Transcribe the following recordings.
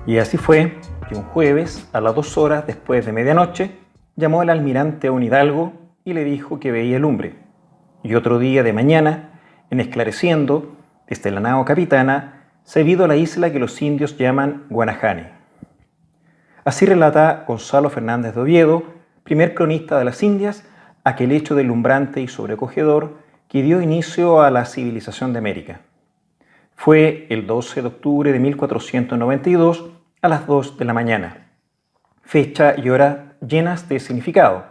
Y así fue que un jueves, a las 2 horas después de medianoche, llamó el almirante a un hidalgo y le dijo que veía lumbre. Y otro día de mañana, en esclareciendo, desde la nao capitana, se vio la isla que los indios llaman Guanajani. Así relata Gonzalo Fernández de Oviedo, primer cronista de las Indias, aquel hecho deslumbrante y sobrecogedor que dio inicio a la civilización de América. Fue el 12 de octubre de 1492 a las 2 de la mañana. Fecha y hora llenas de significado.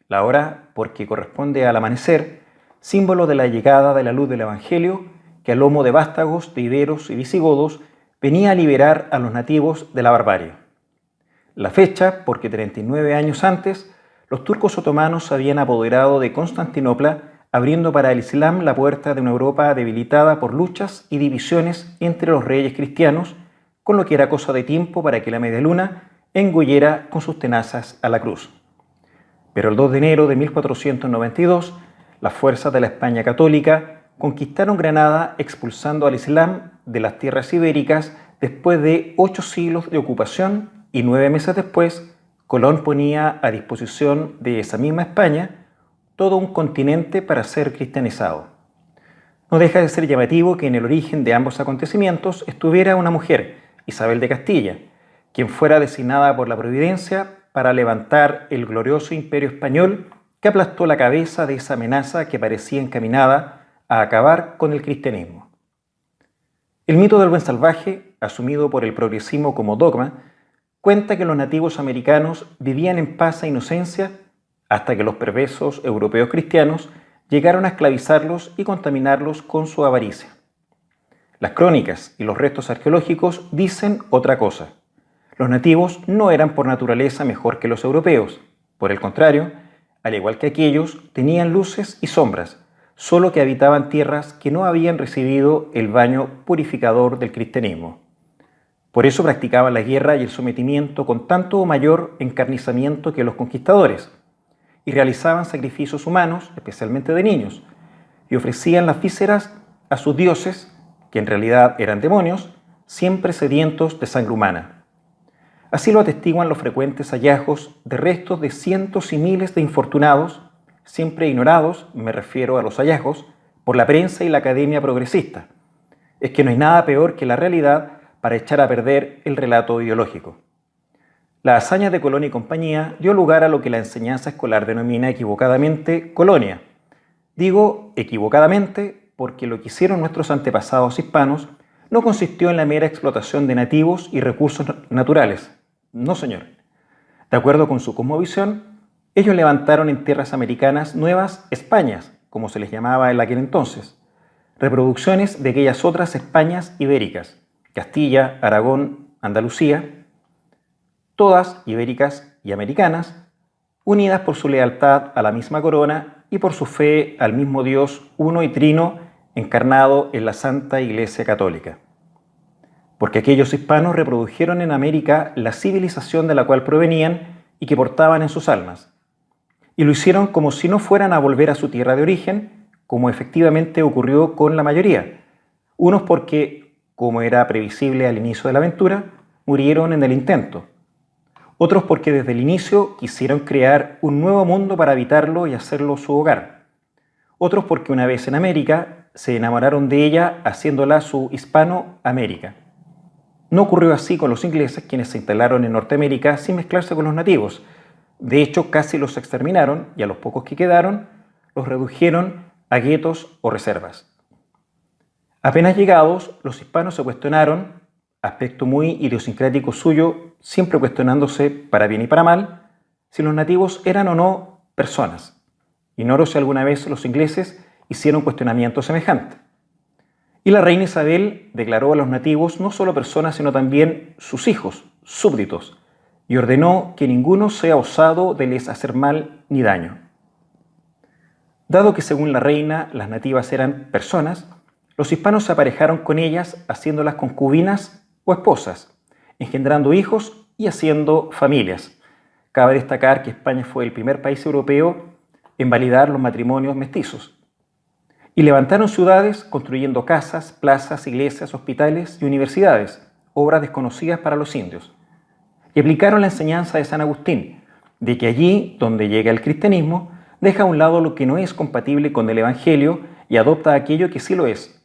La hora porque corresponde al amanecer, símbolo de la llegada de la luz del Evangelio que a lomo de vástagos, de iberos y visigodos venía a liberar a los nativos de la barbarie. La fecha porque 39 años antes los turcos otomanos se habían apoderado de Constantinopla, abriendo para el Islam la puerta de una Europa debilitada por luchas y divisiones entre los reyes cristianos, con lo que era cosa de tiempo para que la media luna engullera con sus tenazas a la cruz. Pero el 2 de enero de 1492, las fuerzas de la España católica conquistaron Granada expulsando al Islam de las tierras ibéricas después de 8 siglos de ocupación y 9 meses después, Colón ponía a disposición de esa misma España todo un continente para ser cristianizado. No deja de ser llamativo que en el origen de ambos acontecimientos estuviera una mujer, Isabel de Castilla, quien fuera designada por la providencia para levantar el glorioso imperio español que aplastó la cabeza de esa amenaza que parecía encaminada a acabar con el cristianismo. El mito del buen salvaje, asumido por el progresismo como dogma, cuenta que los nativos americanos vivían en paz e inocencia hasta que los perversos europeos cristianos llegaron a esclavizarlos y contaminarlos con su avaricia. Las crónicas y los restos arqueológicos dicen otra cosa. Los nativos no eran por naturaleza mejor que los europeos. Por el contrario, al igual que aquellos, tenían luces y sombras, solo que habitaban tierras que no habían recibido el baño purificador del cristianismo. Por eso practicaban la guerra y el sometimiento con tanto o mayor encarnizamiento que los conquistadores, y realizaban sacrificios humanos, especialmente de niños, y ofrecían las vísceras a sus dioses, que en realidad eran demonios, siempre sedientos de sangre humana. Así lo atestiguan los frecuentes hallazgos de restos de cientos y miles de infortunados, siempre ignorados, me refiero a los hallazgos, por la prensa y la academia progresista. Es que no hay nada peor que la realidad para echar a perder el relato ideológico. La hazaña de Colón y compañía dio lugar a lo que la enseñanza escolar denomina equivocadamente colonia. Digo equivocadamente porque lo que hicieron nuestros antepasados hispanos no consistió en la mera explotación de nativos y recursos naturales. No, señor. De acuerdo con su cosmovisión, ellos levantaron en tierras americanas nuevas Españas, como se les llamaba en aquel entonces, reproducciones de aquellas otras Españas ibéricas, Castilla, Aragón, Andalucía, todas ibéricas y americanas, unidas por su lealtad a la misma corona y por su fe al mismo Dios uno y trino encarnado en la Santa Iglesia Católica. Porque aquellos hispanos reprodujeron en América la civilización de la cual provenían y que portaban en sus almas. Y lo hicieron como si no fueran a volver a su tierra de origen, como efectivamente ocurrió con la mayoría. Unos porque, como era previsible al inicio de la aventura, murieron en el intento. Otros porque desde el inicio quisieron crear un nuevo mundo para habitarlo y hacerlo su hogar. Otros porque una vez en América se enamoraron de ella haciéndola su Hispanoamérica. No ocurrió así con los ingleses, quienes se instalaron en Norteamérica sin mezclarse con los nativos. De hecho, casi los exterminaron y a los pocos que quedaron los redujeron a guetos o reservas. Apenas llegados, los hispanos se cuestionaron, aspecto muy idiosincrático suyo, siempre cuestionándose para bien y para mal, si los nativos eran o no personas. Ignoro si alguna vez los ingleses hicieron cuestionamiento semejante. Y la reina Isabel declaró a los nativos no solo personas, sino también sus hijos, súbditos, y ordenó que ninguno sea osado de les hacer mal ni daño. Dado que según la reina las nativas eran personas, los hispanos se aparejaron con ellas haciéndolas concubinas o esposas, engendrando hijos y haciendo familias. Cabe destacar que España fue el primer país europeo en validar los matrimonios mestizos. Y levantaron ciudades construyendo casas, plazas, iglesias, hospitales y universidades, obras desconocidas para los indios. Y aplicaron la enseñanza de San Agustín, de que allí donde llega el cristianismo, deja a un lado lo que no es compatible con el Evangelio y adopta aquello que sí lo es,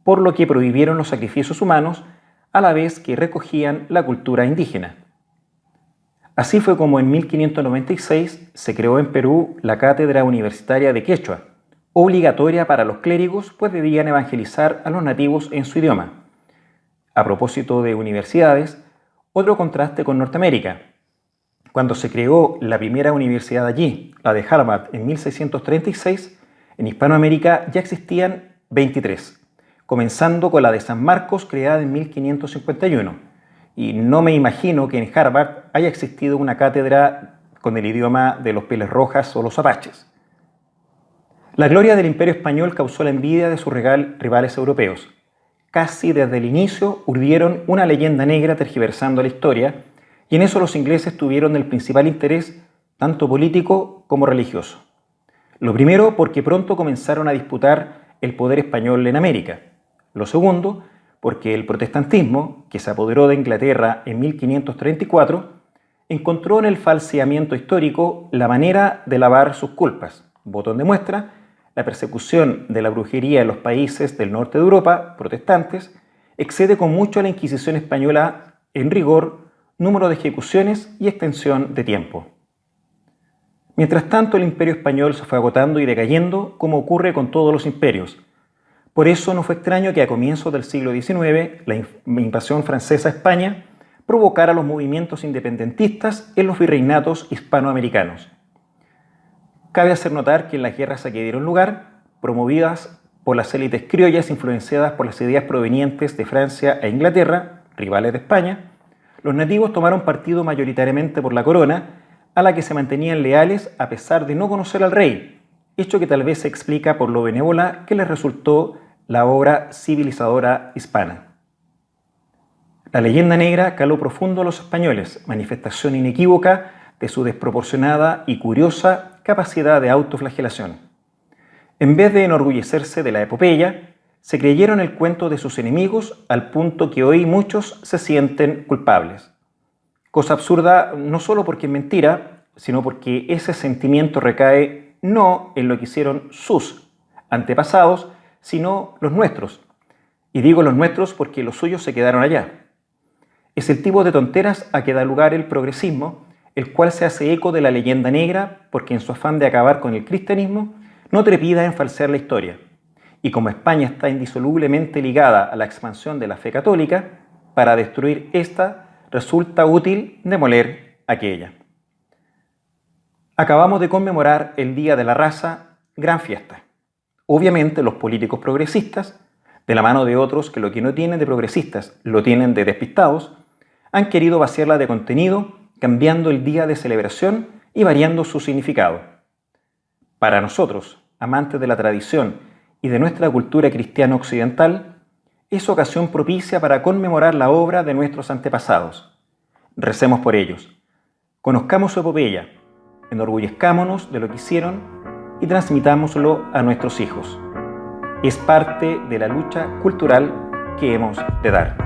por lo que prohibieron los sacrificios humanos a la vez que recogían la cultura indígena. Así fue como en 1596 se creó en Perú la Cátedra Universitaria de Quechua, obligatoria para los clérigos, pues debían evangelizar a los nativos en su idioma. A propósito de universidades, otro contraste con Norteamérica. Cuando se creó la primera universidad allí, la de Harvard, en 1636, en Hispanoamérica ya existían 23, comenzando con la de San Marcos, creada en 1551. Y no me imagino que en Harvard haya existido una cátedra con el idioma de los Pieles Rojas o los apaches. La gloria del Imperio Español causó la envidia de sus rivales europeos. Casi desde el inicio urdieron una leyenda negra tergiversando la historia, y en eso los ingleses tuvieron el principal interés, tanto político como religioso. Lo primero, porque pronto comenzaron a disputar el poder español en América. Lo segundo, porque el protestantismo, que se apoderó de Inglaterra en 1534, encontró en el falseamiento histórico la manera de lavar sus culpas. Botón de muestra, la persecución de la brujería en los países del norte de Europa, protestantes, excede con mucho a la Inquisición española en rigor, número de ejecuciones y extensión de tiempo. Mientras tanto, el imperio español se fue agotando y decayendo, como ocurre con todos los imperios. Por eso no fue extraño que a comienzos del siglo XIX, la invasión francesa a España provocara los movimientos independentistas en los virreinatos hispanoamericanos. Cabe hacer notar que en las guerras a que dieron lugar, promovidas por las élites criollas influenciadas por las ideas provenientes de Francia e Inglaterra, rivales de España, los nativos tomaron partido mayoritariamente por la corona, a la que se mantenían leales a pesar de no conocer al rey, hecho que tal vez se explica por lo benévola que les resultó la obra civilizadora hispana. La leyenda negra caló profundo a los españoles, manifestación inequívoca de su desproporcionada y curiosa capacidad de autoflagelación. En vez de enorgullecerse de la epopeya, se creyeron el cuento de sus enemigos al punto que hoy muchos se sienten culpables. Cosa absurda no solo porque es mentira, sino porque ese sentimiento recae no en lo que hicieron sus antepasados, sino los nuestros. Y digo los nuestros porque los suyos se quedaron allá. Es el tipo de tonteras a que da lugar el progresismo, el cual se hace eco de la leyenda negra porque en su afán de acabar con el cristianismo no trepida en falsear la historia. Y como España está indisolublemente ligada a la expansión de la fe católica, para destruir esta resulta útil demoler aquella. Acabamos de conmemorar el Día de la Raza, gran fiesta. Obviamente los políticos progresistas, de la mano de otros que lo que no tienen de progresistas lo tienen de despistados, han querido vaciarla de contenido, cambiando el día de celebración y variando su significado. Para nosotros, amantes de la tradición y de nuestra cultura cristiana occidental, es ocasión propicia para conmemorar la obra de nuestros antepasados. Recemos por ellos. Conozcamos su epopeya, enorgullezcámonos de lo que hicieron y transmitámoslo a nuestros hijos. Es parte de la lucha cultural que hemos de dar.